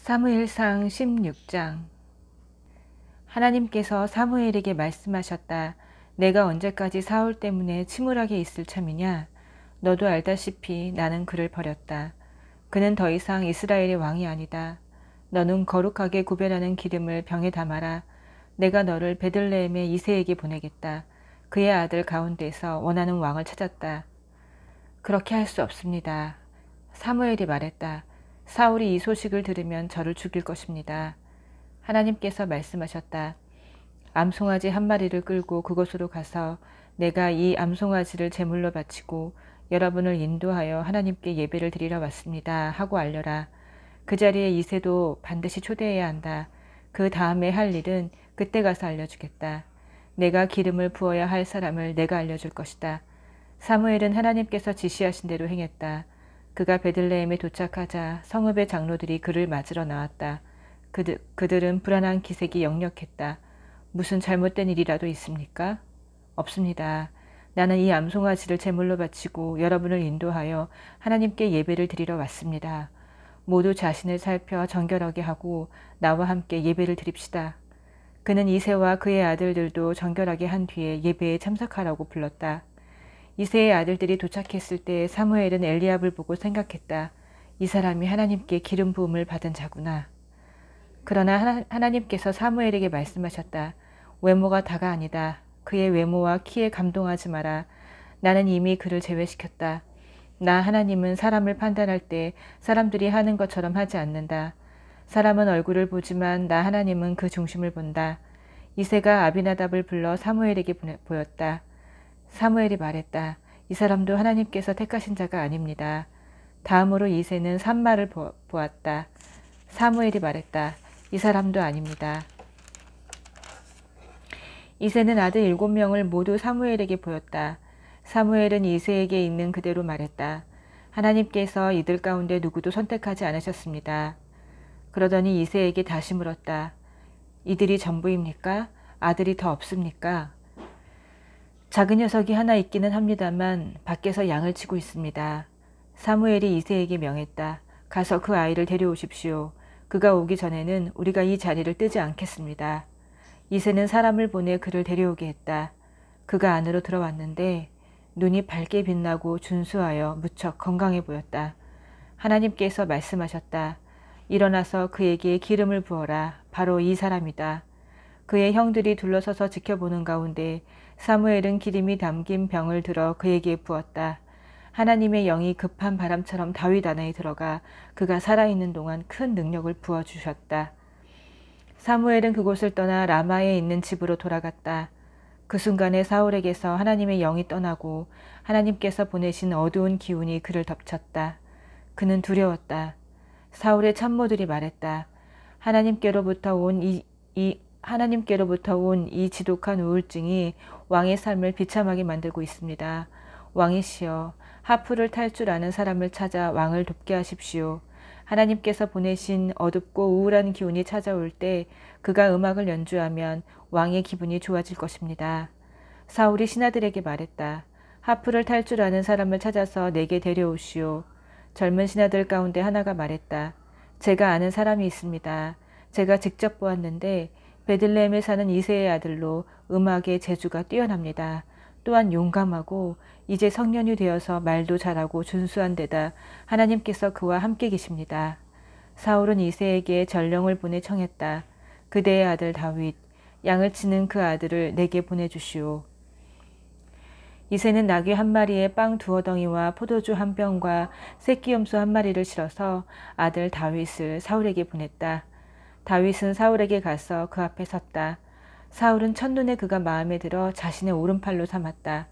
사무엘상 16장. 하나님께서 사무엘에게 말씀하셨다. 내가 언제까지 사울 때문에 침울하게 있을 참이냐? 너도 알다시피 나는 그를 버렸다. 그는 더 이상 이스라엘의 왕이 아니다. 너는 거룩하게 구별하는 기름을 병에 담아라. 내가 너를 베들레헴의 이새에게 보내겠다. 그의 아들 가운데서 원하는 왕을 찾았다. 그렇게 할 수 없습니다. 사무엘이 말했다. 사울이 이 소식을 들으면 저를 죽일 것입니다. 하나님께서 말씀하셨다. 암송아지 한 마리를 끌고 그곳으로 가서 내가 이 암송아지를 제물로 바치고 여러분을 인도하여 하나님께 예배를 드리러 왔습니다 하고 알려라. 그 자리에 이새도 반드시 초대해야 한다. 그 다음에 할 일은 그때 가서 알려주겠다. 내가 기름을 부어야 할 사람을 내가 알려줄 것이다. 사무엘은 하나님께서 지시하신 대로 행했다. 그가 베들레헴에 도착하자 성읍의 장로들이 그를 맞으러 나왔다. 그들은 불안한 기색이 역력했다. 무슨 잘못된 일이라도 있습니까? 없습니다. 나는 이 암송아지를 제물로 바치고 여러분을 인도하여 하나님께 예배를 드리러 왔습니다. 모두 자신을 살펴 정결하게 하고 나와 함께 예배를 드립시다. 그는 이새와 그의 아들들도 정결하게 한 뒤에 예배에 참석하라고 불렀다. 이새의 아들들이 도착했을 때 사무엘은 엘리압을 보고 생각했다. 이 사람이 하나님께 기름 부음을 받은 자구나. 그러나 하나님께서 사무엘에게 말씀하셨다. 외모가 다가 아니다. 그의 외모와 키에 감동하지 마라. 나는 이미 그를 제외시켰다. 나 하나님은 사람을 판단할 때 사람들이 하는 것처럼 하지 않는다. 사람은 얼굴을 보지만 나 하나님은 그 중심을 본다. 이새가 아비나답을 불러 사무엘에게 보였다. 사무엘이 말했다. 이 사람도 하나님께서 택하신 자가 아닙니다. 다음으로 이새는 산마를 보았다. 사무엘이 말했다. 이 사람도 아닙니다. 이새는 아들 7명을 모두 사무엘에게 보였다. 사무엘은 이새에게 있는 그대로 말했다. 하나님께서 이들 가운데 누구도 선택하지 않으셨습니다. 그러더니 이새에게 다시 물었다. 이들이 전부입니까? 아들이 더 없습니까? 작은 녀석이 하나 있기는 합니다만 밖에서 양을 치고 있습니다. 사무엘이 이새에게 명했다. 가서 그 아이를 데려오십시오. 그가 오기 전에는 우리가 이 자리를 뜨지 않겠습니다. 이새는 사람을 보내 그를 데려오게 했다. 그가 안으로 들어왔는데 눈이 밝게 빛나고 준수하여 무척 건강해 보였다. 하나님께서 말씀하셨다. 일어나서 그에게 기름을 부어라. 바로 이 사람이다. 그의 형들이 둘러서서 지켜보는 가운데 사무엘은 기름이 담긴 병을 들어 그에게 부었다. 하나님의 영이 급한 바람처럼 다윗 안에 들어가 그가 살아있는 동안 큰 능력을 부어주셨다. 사무엘은 그곳을 떠나 라마에 있는 집으로 돌아갔다. 그 순간에 사울에게서 하나님의 영이 떠나고 하나님께서 보내신 어두운 기운이 그를 덮쳤다. 그는 두려웠다. 사울의 참모들이 말했다. 하나님께로부터 온 이 지독한 우울증이 왕의 삶을 비참하게 만들고 있습니다. 왕이시여, 하프를 탈 줄 아는 사람을 찾아 왕을 돕게 하십시오. 하나님께서 보내신 어둡고 우울한 기운이 찾아올 때 그가 음악을 연주하면 왕의 기분이 좋아질 것입니다. 사울이 신하들에게 말했다. 하프를 탈 줄 아는 사람을 찾아서 내게 데려오시오. 젊은 신하들 가운데 하나가 말했다. 제가 아는 사람이 있습니다. 제가 직접 보았는데 베들레헴에 사는 이새의 아들로 음악의 재주가 뛰어납니다. 또한 용감하고 이제 성년이 되어서 말도 잘하고 준수한 데다 하나님께서 그와 함께 계십니다. 사울은 이새에게 전령을 보내 청했다. 그대의 아들 다윗, 양을 치는 그 아들을 내게 보내주시오. 이새는 나귀 한 마리에 빵 2어덩이와 포도주 한 병과 새끼 염소 한 마리를 실어서 아들 다윗을 사울에게 보냈다. 다윗은 사울에게 가서 그 앞에 섰다. 사울은 첫눈에 그가 마음에 들어 자신의 오른팔로 삼았다.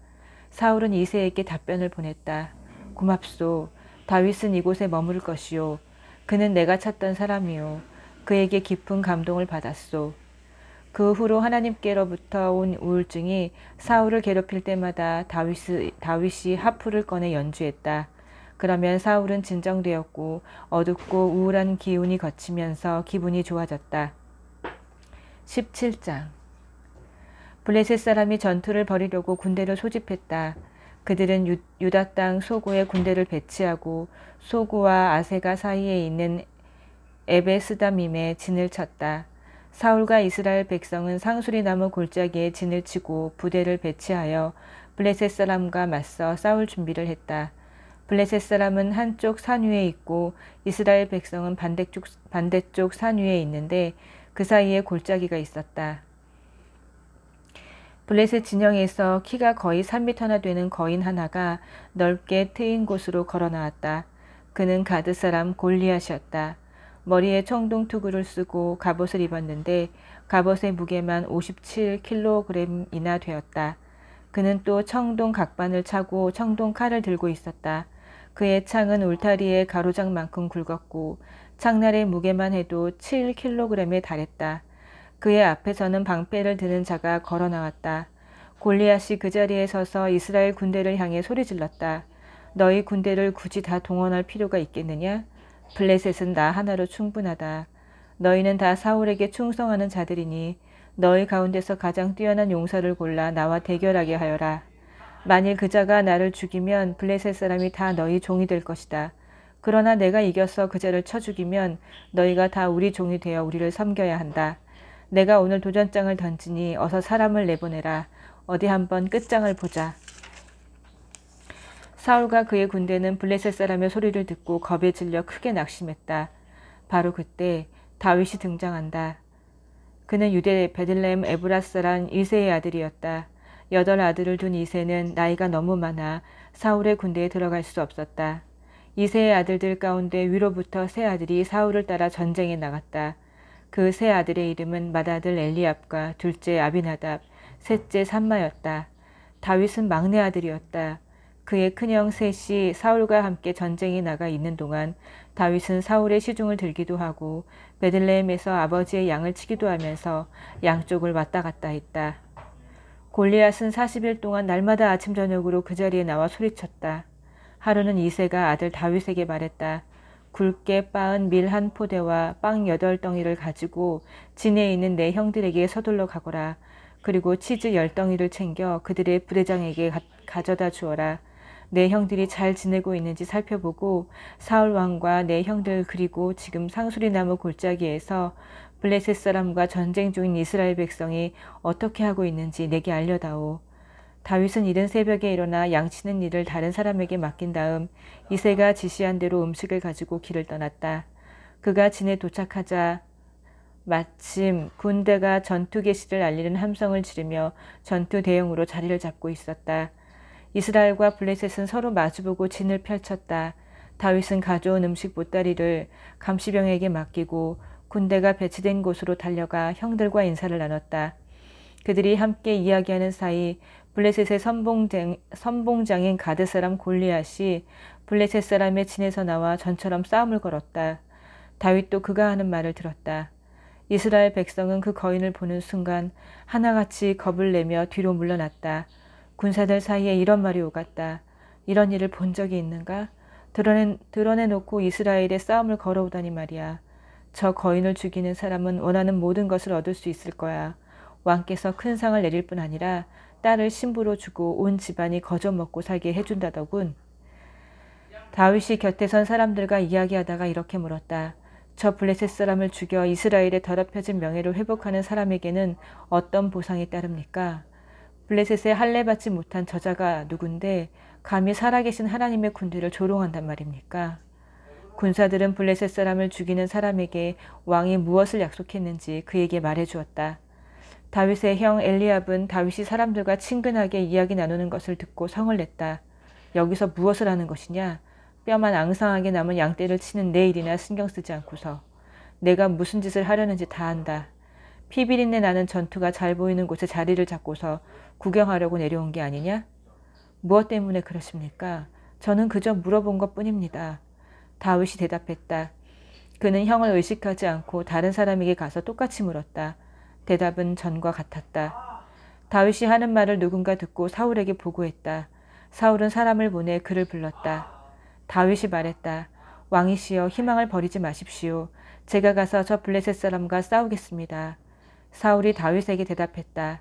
사울은 이새에게 답변을 보냈다. 고맙소. 다윗은 이곳에 머무를 것이요. 그는 내가 찾던 사람이요. 그에게 깊은 감동을 받았소. 그 후로 하나님께로부터 온 우울증이 사울을 괴롭힐 때마다 다윗이 하프를 꺼내 연주했다. 그러면 사울은 진정되었고 어둡고 우울한 기운이 거치면서 기분이 좋아졌다. 17장. 블레셋 사람이 전투를 벌이려고 군대를 소집했다. 그들은 유다 땅 소고에 군대를 배치하고 소고와 아세가 사이에 있는 에베스다밈에 진을 쳤다. 사울과 이스라엘 백성은 상수리나무 골짜기에 진을 치고 부대를 배치하여 블레셋 사람과 맞서 싸울 준비를 했다. 블레셋 사람은 한쪽 산 위에 있고 이스라엘 백성은 반대쪽 산 위에 있는데 그 사이에 골짜기가 있었다. 블레셋 진영에서 키가 거의 3미터나 되는 거인 하나가 넓게 트인 곳으로 걸어 나왔다. 그는 가드 사람 골리앗이었다. 머리에 청동투구를 쓰고 갑옷을 입었는데 갑옷의 무게만 57kg이나 되었다. 그는 또 청동 각반을 차고 청동 칼을 들고 있었다. 그의 창은 울타리의 가로장만큼 굵었고 창날의 무게만 해도 7kg에 달했다. 그의 앞에서는 방패를 드는 자가 걸어 나왔다. 골리앗이 그 자리에 서서 이스라엘 군대를 향해 소리질렀다. 너희 군대를 굳이 다 동원할 필요가 있겠느냐? 블레셋은 나 하나로 충분하다. 너희는 다 사울에게 충성하는 자들이니 너희 가운데서 가장 뛰어난 용사를 골라 나와 대결하게 하여라. 만일 그 자가 나를 죽이면 블레셋 사람이 다 너희 종이 될 것이다. 그러나 내가 이겨서 그 자를 쳐 죽이면 너희가 다 우리 종이 되어 우리를 섬겨야 한다. 내가 오늘 도전장을 던지니 어서 사람을 내보내라. 어디 한번 끝장을 보자. 사울과 그의 군대는 블레셋 사람의 소리를 듣고 겁에 질려 크게 낙심했다. 바로 그때 다윗이 등장한다. 그는 유대 베들레헴 에브라스란 이새의 아들이었다. 8 아들을 둔 이새는 나이가 너무 많아 사울의 군대에 들어갈 수 없었다. 이새의 아들들 가운데 위로부터 세 아들이 사울을 따라 전쟁에 나갔다. 그 세 아들의 이름은 맏아들 엘리압과 둘째 아비나답, 셋째 삼마였다. 다윗은 막내 아들이었다. 그의 큰형 셋이 사울과 함께 전쟁에 나가 있는 동안 다윗은 사울의 시중을 들기도 하고 베들레헴에서 아버지의 양을 치기도 하면서 양쪽을 왔다 갔다 했다. 골리앗은 40일 동안 날마다 아침 저녁으로 그 자리에 나와 소리쳤다. 하루는 이새가 아들 다윗에게 말했다. 굵게 빻은 밀 1포대와 빵 8덩이를 가지고 진에 있는 내 형들에게 서둘러 가거라. 그리고 치즈 10덩이를 챙겨 그들의 부대장에게 가져다 주어라. 내 형들이 잘 지내고 있는지 살펴보고 사울 왕과 내 형들 그리고 지금 상수리나무 골짜기에서 블레셋 사람과 전쟁 중인 이스라엘 백성이 어떻게 하고 있는지 내게 알려다오. 다윗은 이른 새벽에 일어나 양치는 일을 다른 사람에게 맡긴 다음 이새가 지시한 대로 음식을 가지고 길을 떠났다. 그가 진에 도착하자 마침 군대가 전투 개시를 알리는 함성을 지르며 전투 대형으로 자리를 잡고 있었다. 이스라엘과 블레셋은 서로 마주보고 진을 펼쳤다. 다윗은 가져온 음식 보따리를 감시병에게 맡기고 군대가 배치된 곳으로 달려가 형들과 인사를 나눴다. 그들이 함께 이야기하는 사이 블레셋의 선봉장인 가드 사람 골리앗이 블레셋 사람의 진에서 나와 전처럼 싸움을 걸었다. 다윗도 그가 하는 말을 들었다. 이스라엘 백성은 그 거인을 보는 순간 하나같이 겁을 내며 뒤로 물러났다. 군사들 사이에 이런 말이 오갔다. 이런 일을 본 적이 있는가? 드러내놓고 이스라엘의 싸움을 걸어오다니 말이야. 저 거인을 죽이는 사람은 원하는 모든 것을 얻을 수 있을 거야. 왕께서 큰 상을 내릴 뿐 아니라 딸을 신부로 주고 온 집안이 거저 먹고 살게 해준다더군. 다윗이 곁에 선 사람들과 이야기하다가 이렇게 물었다. 저 블레셋 사람을 죽여 이스라엘의 더럽혀진 명예를 회복하는 사람에게는 어떤 보상이 따릅니까? 블레셋에 할례받지 못한 저자가 누군데 감히 살아계신 하나님의 군대를 조롱한단 말입니까? 군사들은 블레셋 사람을 죽이는 사람에게 왕이 무엇을 약속했는지 그에게 말해주었다. 다윗의 형 엘리압은 다윗이 사람들과 친근하게 이야기 나누는 것을 듣고 성을 냈다. 여기서 무엇을 하는 것이냐? 뼈만 앙상하게 남은 양떼를 치는 내 일이나 신경 쓰지 않고서 내가 무슨 짓을 하려는지 다 안다. 피비린내 나는 전투가 잘 보이는 곳에 자리를 잡고서 구경하려고 내려온 게 아니냐? 무엇 때문에 그러십니까? 저는 그저 물어본 것뿐입니다. 다윗이 대답했다. 그는 형을 의식하지 않고 다른 사람에게 가서 똑같이 물었다. 대답은 전과 같았다. 다윗이 하는 말을 누군가 듣고 사울에게 보고했다. 사울은 사람을 보내 그를 불렀다. 다윗이 말했다. 왕이시여 희망을 버리지 마십시오. 제가 가서 저 블레셋 사람과 싸우겠습니다. 사울이 다윗에게 대답했다.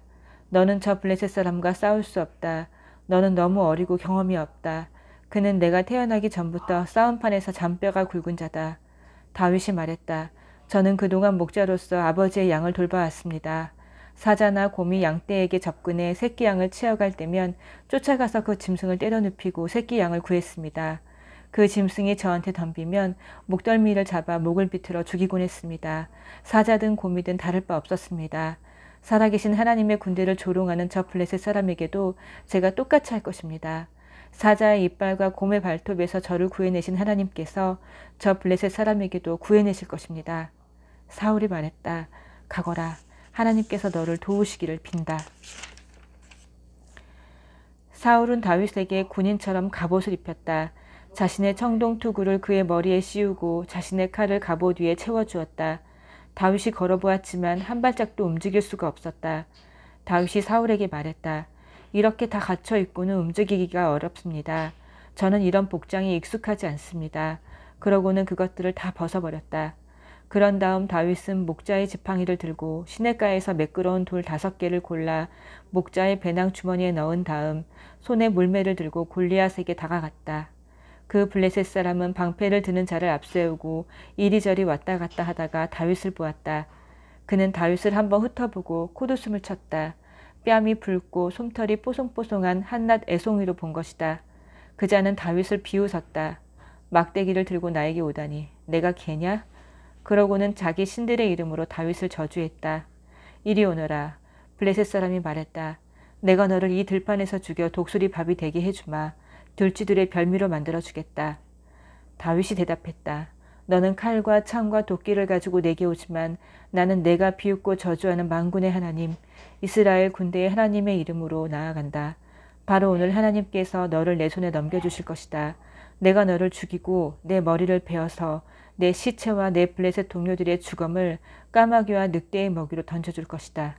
너는 저 블레셋 사람과 싸울 수 없다. 너는 너무 어리고 경험이 없다. 그는 내가 태어나기 전부터 싸움판에서 잔뼈가 굵은 자다. 다윗이 말했다. 저는 그동안 목자로서 아버지의 양을 돌봐왔습니다. 사자나 곰이 양떼에게 접근해 새끼 양을 치어갈 때면 쫓아가서 그 짐승을 때려눕히고 새끼 양을 구했습니다. 그 짐승이 저한테 덤비면 목덜미를 잡아 목을 비틀어 죽이곤 했습니다. 사자든 곰이든 다를 바 없었습니다. 살아계신 하나님의 군대를 조롱하는 저 블레셋 사람에게도 제가 똑같이 할 것입니다. 사자의 이빨과 곰의 발톱에서 저를 구해내신 하나님께서 저 블레셋 사람에게도 구해내실 것입니다. 사울이 말했다. 가거라. 하나님께서 너를 도우시기를 빈다. 사울은 다윗에게 군인처럼 갑옷을 입혔다. 자신의 청동투구를 그의 머리에 씌우고 자신의 칼을 갑옷 위에 채워주었다. 다윗이 걸어보았지만 한 발짝도 움직일 수가 없었다. 다윗이 사울에게 말했다. 이렇게 다 갇혀 있고는 움직이기가 어렵습니다. 저는 이런 복장이 익숙하지 않습니다. 그러고는 그것들을 다 벗어버렸다. 그런 다음 다윗은 목자의 지팡이를 들고 시냇가에서 매끄러운 돌 5개를 골라 목자의 배낭 주머니에 넣은 다음 손에 물매를 들고 골리앗에게 다가갔다. 그 블레셋 사람은 방패를 드는 자를 앞세우고 이리저리 왔다 갔다 하다가 다윗을 보았다. 그는 다윗을 한번 흩어보고 코웃음을 쳤다. 뺨이 붉고 솜털이 뽀송뽀송한 한낱 애송이로 본 것이다. 그 자는 다윗을 비웃었다. 막대기를 들고 나에게 오다니 내가 개냐? 그러고는 자기 신들의 이름으로 다윗을 저주했다. 이리 오너라. 블레셋 사람이 말했다. 내가 너를 이 들판에서 죽여 독수리 밥이 되게 해주마. 들쥐들의 별미로 만들어주겠다. 다윗이 대답했다. 너는 칼과 창과 도끼를 가지고 내게 오지만 나는 내가 비웃고 저주하는 만군의 하나님, 이스라엘 군대의 하나님의 이름으로 나아간다. 바로 오늘 하나님께서 너를 내 손에 넘겨주실 것이다. 내가 너를 죽이고 내 머리를 베어서 내 시체와 내 블레셋 동료들의 주검을 까마귀와 늑대의 먹이로 던져줄 것이다.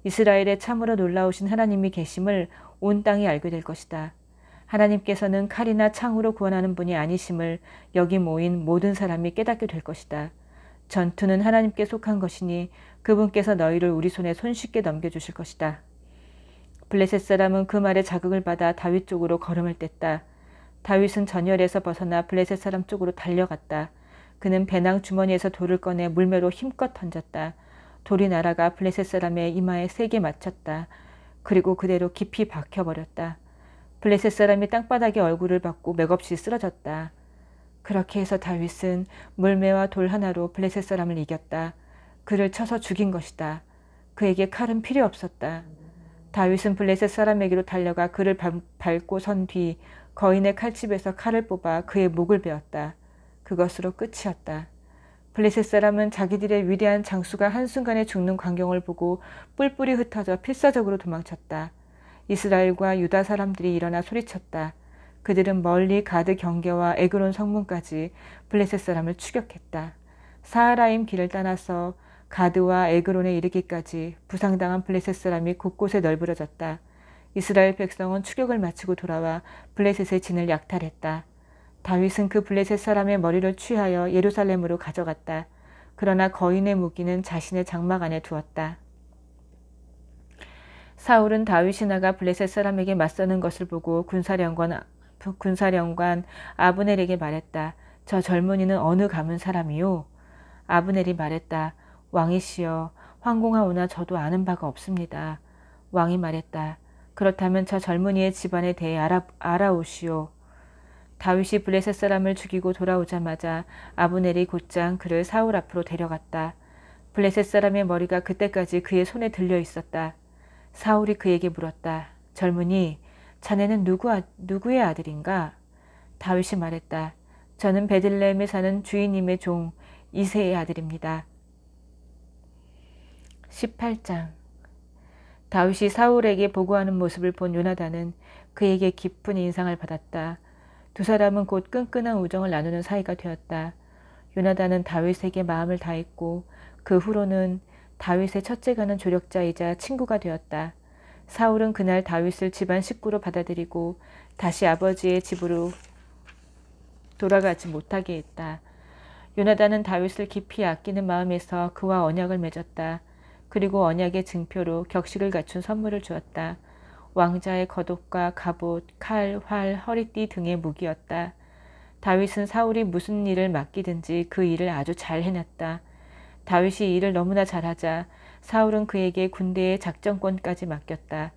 이스라엘에 참으로 놀라우신 하나님이 계심을 온 땅이 알게 될 것이다. 하나님께서는 칼이나 창으로 구원하는 분이 아니심을 여기 모인 모든 사람이 깨닫게 될 것이다. 전투는 하나님께 속한 것이니 그분께서 너희를 우리 손에 손쉽게 넘겨주실 것이다. 블레셋 사람은 그 말에 자극을 받아 다윗 쪽으로 걸음을 뗐다. 다윗은 전열에서 벗어나 블레셋 사람 쪽으로 달려갔다. 그는 배낭 주머니에서 돌을 꺼내 물매로 힘껏 던졌다. 돌이 날아가 블레셋 사람의 이마에 세게 맞췄다. 그리고 그대로 깊이 박혀버렸다. 블레셋 사람이 땅바닥에 얼굴을 받고 맥없이 쓰러졌다. 그렇게 해서 다윗은 물매와 돌 하나로 블레셋 사람을 이겼다. 그를 쳐서 죽인 것이다. 그에게 칼은 필요 없었다. 다윗은 블레셋 사람에게로 달려가 그를 밟고 선 뒤 거인의 칼집에서 칼을 뽑아 그의 목을 베었다. 그것으로 끝이었다. 블레셋 사람은 자기들의 위대한 장수가 한순간에 죽는 광경을 보고 뿔뿔이 흩어져 필사적으로 도망쳤다. 이스라엘과 유다 사람들이 일어나 소리쳤다. 그들은 멀리 가드 경계와 에그론 성문까지 블레셋 사람을 추격했다. 사하라임 길을 따라서 가드와 에그론에 이르기까지 부상당한 블레셋 사람이 곳곳에 널브러졌다. 이스라엘 백성은 추격을 마치고 돌아와 블레셋의 진을 약탈했다. 다윗은 그 블레셋 사람의 머리를 취하여 예루살렘으로 가져갔다. 그러나 거인의 무기는 자신의 장막 안에 두었다. 사울은 다윗이 나가 블레셋 사람에게 맞서는 것을 보고 군사령관 아브넬에게 말했다. 저 젊은이는 어느 가문 사람이요? 아브넬이 말했다. 왕이시여, 황공하오나 저도 아는 바가 없습니다. 왕이 말했다. 그렇다면 저 젊은이의 집안에 대해 알아오시오. 다윗이 블레셋 사람을 죽이고 돌아오자마자 아브넬이 곧장 그를 사울 앞으로 데려갔다. 블레셋 사람의 머리가 그때까지 그의 손에 들려 있었다. 사울이 그에게 물었다. 젊은이, 자네는 누구의 아들인가? 다윗이 말했다. 저는 베들레헴에 사는 주인님의 종 이새의 아들입니다. 18장. 다윗이 사울에게 보고하는 모습을 본 요나단은 그에게 깊은 인상을 받았다. 두 사람은 곧 끈끈한 우정을 나누는 사이가 되었다. 요나단은 다윗에게 마음을 다했고 그 후로는 다윗의 첫째가는 조력자이자 친구가 되었다. 사울은 그날 다윗을 집안 식구로 받아들이고 다시 아버지의 집으로 돌아가지 못하게 했다. 요나단은 다윗을 깊이 아끼는 마음에서 그와 언약을 맺었다. 그리고 언약의 증표로 격식을 갖춘 선물을 주었다. 왕자의 겉옷과 갑옷, 칼, 활, 허리띠 등의 무기였다. 다윗은 사울이 무슨 일을 맡기든지 그 일을 아주 잘 해냈다. 다윗이 일을 너무나 잘하자 사울은 그에게 군대의 작전권까지 맡겼다.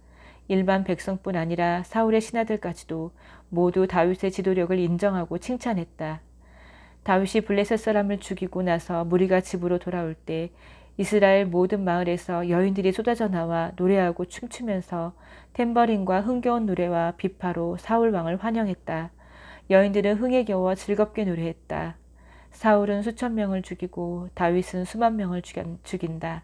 일반 백성뿐 아니라 사울의 신하들까지도 모두 다윗의 지도력을 인정하고 칭찬했다. 다윗이 블레셋 사람을 죽이고 나서 무리가 집으로 돌아올 때 이스라엘 모든 마을에서 여인들이 쏟아져 나와 노래하고 춤추면서 탬버린과 흥겨운 노래와 비파로 사울 왕을 환영했다. 여인들은 흥에 겨워 즐겁게 노래했다. 사울은 수천 명을 죽이고 다윗은 수만 명을 죽인다.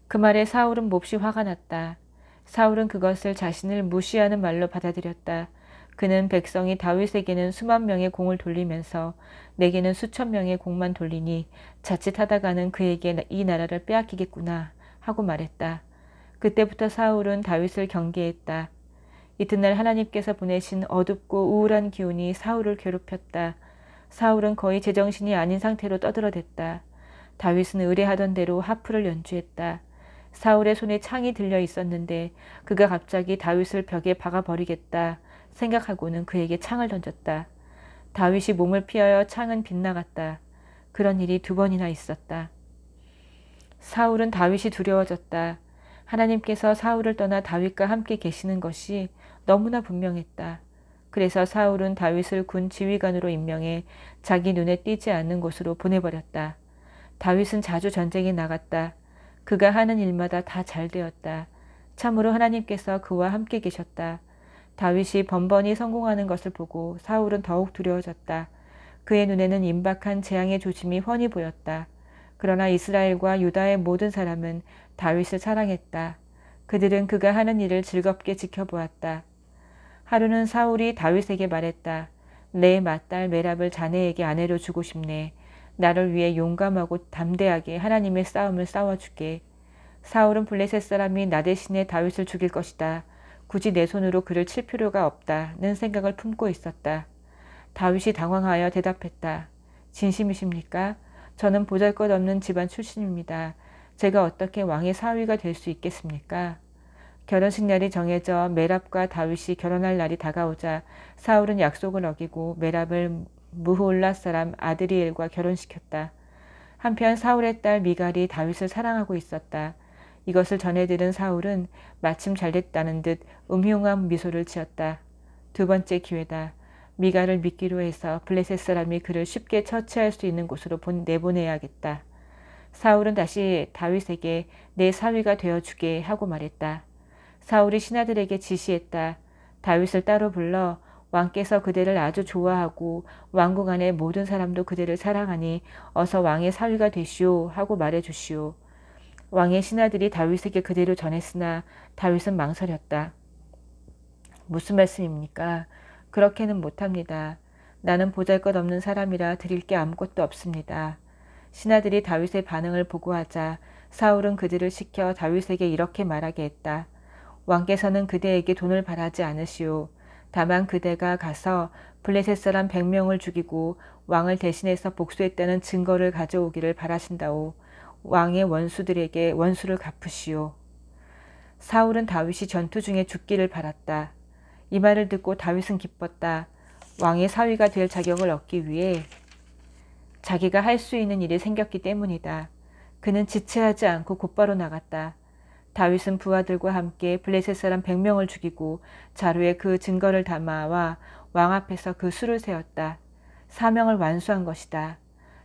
그 말에 사울은 몹시 화가 났다. 사울은 그것을 자신을 무시하는 말로 받아들였다. 그는 백성이 다윗에게는 수만 명의 공을 돌리면서 내게는 수천 명의 공만 돌리니 자칫하다가는 그에게 이 나라를 빼앗기겠구나 하고 말했다. 그때부터 사울은 다윗을 경계했다. 이튿날 하나님께서 보내신 어둡고 우울한 기운이 사울을 괴롭혔다. 사울은 거의 제정신이 아닌 상태로 떠들어댔다. 다윗은 의뢰하던 대로 하프를 연주했다. 사울의 손에 창이 들려 있었는데 그가 갑자기 다윗을 벽에 박아버리겠다 생각하고는 그에게 창을 던졌다. 다윗이 몸을 피하여 창은 빗나갔다. 그런 일이 2번이나 있었다. 사울은 다윗이 두려워졌다. 하나님께서 사울을 떠나 다윗과 함께 계시는 것이 너무나 분명했다. 그래서 사울은 다윗을 군 지휘관으로 임명해 자기 눈에 띄지 않는 곳으로 보내버렸다. 다윗은 자주 전쟁에 나갔다. 그가 하는 일마다 다 잘 되었다. 참으로 하나님께서 그와 함께 계셨다. 다윗이 번번이 성공하는 것을 보고 사울은 더욱 두려워졌다. 그의 눈에는 임박한 재앙의 조짐이 훤히 보였다. 그러나 이스라엘과 유다의 모든 사람은 다윗을 사랑했다. 그들은 그가 하는 일을 즐겁게 지켜보았다. 하루는 사울이 다윗에게 말했다. 내 맏딸 메랍을 자네에게 아내로 주고 싶네. 나를 위해 용감하고 담대하게 하나님의 싸움을 싸워주게. 사울은 블레셋 사람이 나 대신에 다윗을 죽일 것이다. 굳이 내 손으로 그를 칠 필요가 없다는 생각을 품고 있었다. 다윗이 당황하여 대답했다. 진심이십니까? 저는 보잘것없는 집안 출신입니다. 제가 어떻게 왕의 사위가 될 수 있겠습니까? 결혼식 날이 정해져 메랍과 다윗이 결혼할 날이 다가오자 사울은 약속을 어기고 메랍을 무홀라 사람 아드리엘과 결혼시켰다. 한편 사울의 딸 미갈이 다윗을 사랑하고 있었다. 이것을 전해 들은 사울은 마침 잘됐다는 듯 음흉한 미소를 지었다. 2번째 기회다. 미갈을 믿기로 해서 블레셋 사람이 그를 쉽게 처치할 수 있는 곳으로 내보내야겠다. 사울은 다시 다윗에게 내 사위가 되어주게 하고 말했다. 사울이 신하들에게 지시했다. 다윗을 따로 불러 왕께서 그대를 아주 좋아하고 왕국 안의 모든 사람도 그대를 사랑하니 어서 왕의 사위가 되시오 하고 말해주시오. 왕의 신하들이 다윗에게 그대로 전했으나 다윗은 망설였다. 무슨 말씀입니까? 그렇게는 못합니다. 나는 보잘것없는 사람이라 드릴 게 아무것도 없습니다. 신하들이 다윗의 반응을 보고하자 사울은 그들을 시켜 다윗에게 이렇게 말하게 했다. 왕께서는 그대에게 돈을 바라지 않으시오. 다만 그대가 가서 블레셋 사람 100명을 죽이고 왕을 대신해서 복수했다는 증거를 가져오기를 바라신다오. 왕의 원수들에게 원수를 갚으시오. 사울은 다윗이 전투 중에 죽기를 바랐다. 이 말을 듣고 다윗은 기뻤다. 왕의 사위가 될 자격을 얻기 위해 자기가 할 수 있는 일이 생겼기 때문이다. 그는 지체하지 않고 곧바로 나갔다. 다윗은 부하들과 함께 블레셋 사람 100명을 죽이고 자루에 그 증거를 담아와 왕 앞에서 그 수를 세웠다. 사명을 완수한 것이다.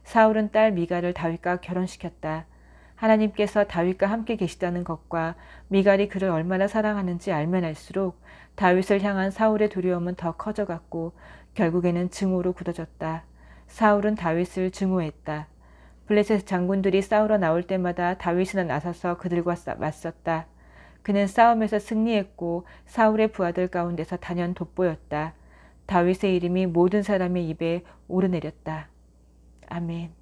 사울은 딸 미갈을 다윗과 결혼시켰다. 하나님께서 다윗과 함께 계시다는 것과 미갈이 그를 얼마나 사랑하는지 알면 알수록 다윗을 향한 사울의 두려움은 더 커져갔고 결국에는 증오로 굳어졌다. 사울은 다윗을 증오했다. 블레셋 장군들이 싸우러 나올 때마다 다윗은 나서서 그들과 맞섰다. 그는 싸움에서 승리했고 사울의 부하들 가운데서 단연 돋보였다. 다윗의 이름이 모든 사람의 입에 오르내렸다. 아멘.